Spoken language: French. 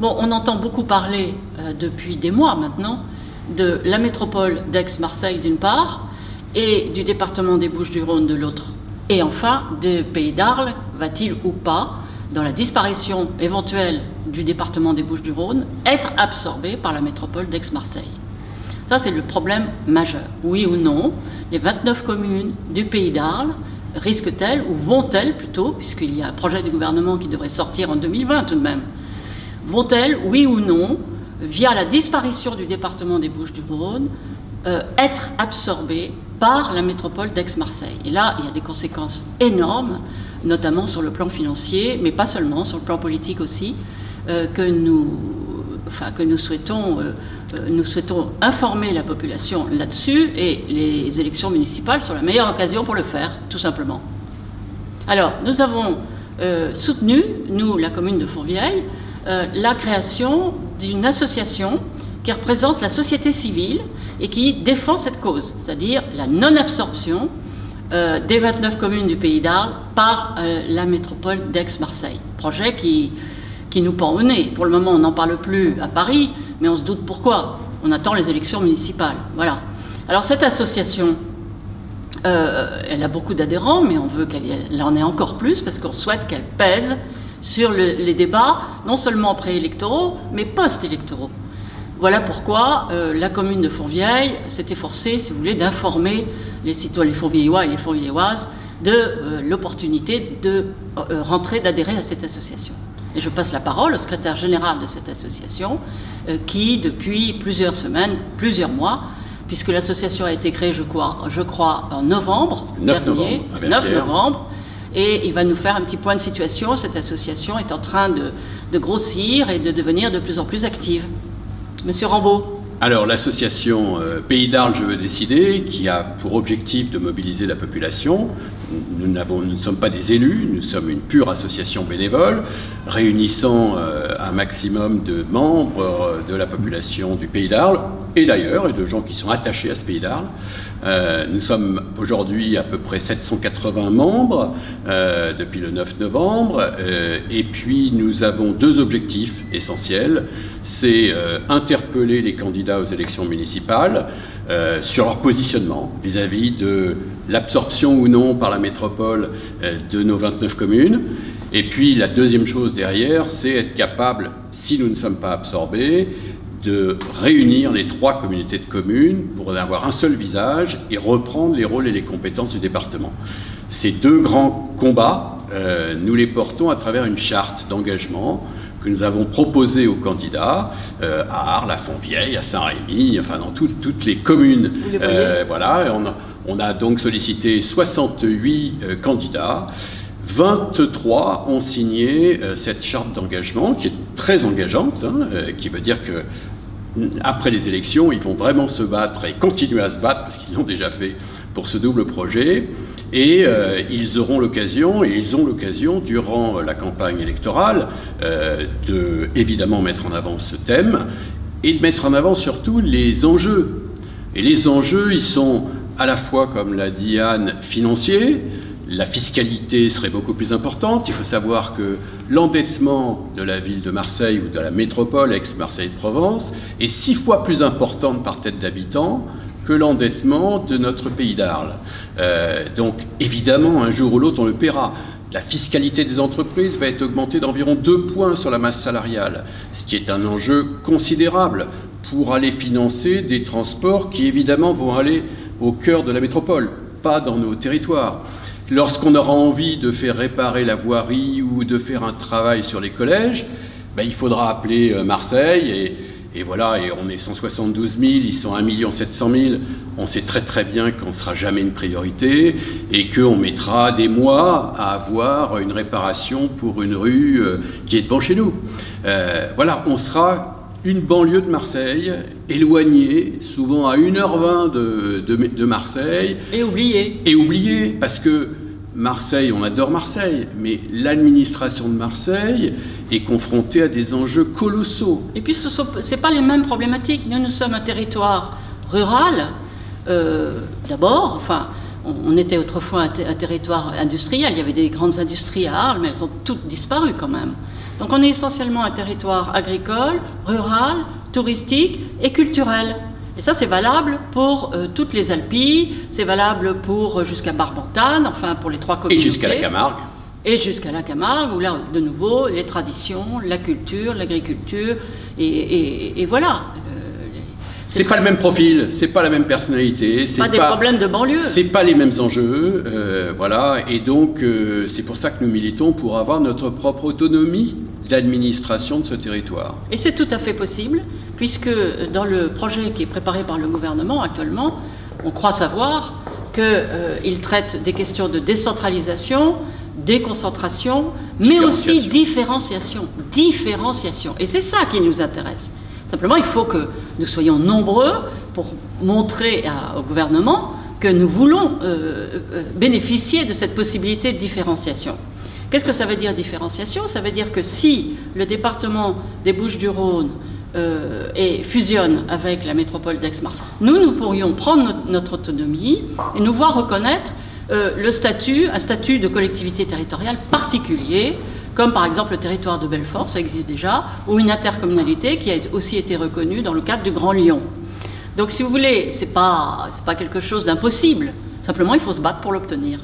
Bon, on entend beaucoup parler depuis des mois maintenant de la métropole d'Aix-Marseille d'une part et du département des Bouches-du-Rhône de l'autre. Et enfin, des Pays d'Arles, va-t-il ou pas, dans la disparition éventuelle du département des Bouches-du-Rhône, être absorbé par la métropole d'Aix-Marseille? Ça, c'est le problème majeur. Oui ou non, les 29 communes du Pays d'Arles risquent-elles, ou vont-elles plutôt, puisqu'il y a un projet du gouvernement qui devrait sortir en 2020 tout de même, vont-elles, oui ou non, via la disparition du département des Bouches-du-Rhône, être absorbées par la métropole d'Aix-Marseille? Et là, il y a des conséquences énormes, notamment sur le plan financier, mais pas seulement, sur le plan politique aussi, que nous souhaitons informer la population là-dessus, et les élections municipales sont la meilleure occasion pour le faire, tout simplement. Alors, nous avons soutenu, nous, la commune de Fourvière, la création d'une association qui représente la société civile et qui défend cette cause, c'est-à-dire la non-absorption des 29 communes du Pays d'Arles par la métropole d'Aix-Marseille. Projet qui nous pend au nez. Pour le moment, on n'en parle plus à Paris, mais on se doute pourquoi. On attend les élections municipales. Voilà. Alors cette association, elle a beaucoup d'adhérents, mais on veut qu'elle en ait encore plus, parce qu'on souhaite qu'elle pèse sur les débats, non seulement préélectoraux, mais post-électoraux. Voilà pourquoi la commune de Fourvière s'est efforcée, si vous voulez, d'informer les citoyens, les Fourviellois et les Fourvielloises, de l'opportunité de d'adhérer à cette association. Et je passe la parole au secrétaire général de cette association, qui, depuis plusieurs semaines, plusieurs mois, puisque l'association a été créée, je crois en novembre dernier, 9 novembre, et il va nous faire un petit point de situation. Cette association est en train de grossir et de devenir de plus en plus active. Monsieur Rambaud. Alors, l'association Pays d'Arles, je veux décider, qui a pour objectif de mobiliser la population. Nous ne sommes pas des élus, nous sommes une pure association bénévole, réunissant un maximum de membres de la population du Pays d'Arles, et d'ailleurs, et de gens qui sont attachés à ce Pays d'Arles. Nous sommes aujourd'hui à peu près 780 membres depuis le 9 novembre, et puis nous avons deux objectifs essentiels. C'est interpeller les candidats aux élections municipales sur leur positionnement vis-à-vis de l'absorption ou non par la métropole de nos 29 communes. Et puis la deuxième chose derrière, c'est être capable, si nous ne sommes pas absorbés, de réunir les 3 communautés de communes pour avoir un seul visage et reprendre les rôles et les compétences du département. Ces deux grands combats, nous les portons à travers une charte d'engagement que nous avons proposée aux candidats à Arles, à Fontvieille, à Saint-Rémy, enfin dans toutes les communes. Voilà, on a donc sollicité 68 candidats. 23 ont signé cette charte d'engagement qui est très engageante, qui veut dire que après les élections, ils vont vraiment se battre et continuer à se battre, parce qu'ils l'ont déjà fait pour ce double projet, et ils auront l'occasion, et ils ont l'occasion, durant la campagne électorale, de évidemment mettre en avant ce thème, et de mettre en avant surtout les enjeux. Et les enjeux, ils sont à la fois, comme l'a dit Anne, financiers. La fiscalité serait beaucoup plus importante. Il faut savoir que l'endettement de la ville de Marseille ou de la métropole Aix-Marseille-Provence est 6 fois plus important par tête d'habitant que l'endettement de notre Pays d'Arles. Donc évidemment, un jour ou l'autre, on le paiera. La fiscalité des entreprises va être augmentée d'environ 2 points sur la masse salariale, ce qui est un enjeu considérable pour aller financer des transports qui évidemment vont aller au cœur de la métropole, pas dans nos territoires. Lorsqu'on aura envie de faire réparer la voirie ou de faire un travail sur les collèges, ben, il faudra appeler Marseille et voilà, et on est 172 000, ils sont 1 700 000. On sait très très bien qu'on ne sera jamais une priorité et qu'on mettra des mois à avoir une réparation pour une rue qui est devant chez nous. Voilà, on sera une banlieue de Marseille, éloignée, souvent à 1h20 de Marseille. Et oubliée. Et oubliée, parce que Marseille, on adore Marseille, mais l'administration de Marseille est confrontée à des enjeux colossaux. Et puis, ce n'est pas les mêmes problématiques. Nous sommes un territoire rural, d'abord. Enfin, on était autrefois un territoire industriel, il y avait des grandes industries à Arles, mais elles ont toutes disparu quand même. Donc on est essentiellement un territoire agricole, rural, touristique et culturel. Et ça c'est valable pour toutes les Alpilles, c'est valable pour jusqu'à Barbantane, enfin pour les 3 communautés. Et jusqu'à la Camargue. Et jusqu'à la Camargue, où là, de nouveau, les traditions, la culture, l'agriculture, et voilà. C'est pas le même profil, c'est pas la même personnalité, c'est pas des problèmes de banlieue. C'est pas les mêmes enjeux, voilà. Et donc, c'est pour ça que nous militons pour avoir notre propre autonomie d'administration de ce territoire. Et c'est tout à fait possible, puisque dans le projet qui est préparé par le gouvernement actuellement, on croit savoir qu'il traite des questions de décentralisation, déconcentration, mais aussi différenciation. Et c'est ça qui nous intéresse. Simplement, il faut que nous soyons nombreux pour montrer au gouvernement que nous voulons bénéficier de cette possibilité de différenciation. Qu'est-ce que ça veut dire différenciation? Ça veut dire que si le département des Bouches-du-Rhône fusionne avec la métropole d'Aix-Marseille, nous pourrions prendre notre autonomie et nous voir reconnaître un statut de collectivité territoriale particulier, comme par exemple le territoire de Belfort, ça existe déjà, ou une intercommunalité qui a aussi été reconnue dans le cadre du Grand Lyon. Donc si vous voulez, c'est pas quelque chose d'impossible, simplement il faut se battre pour l'obtenir.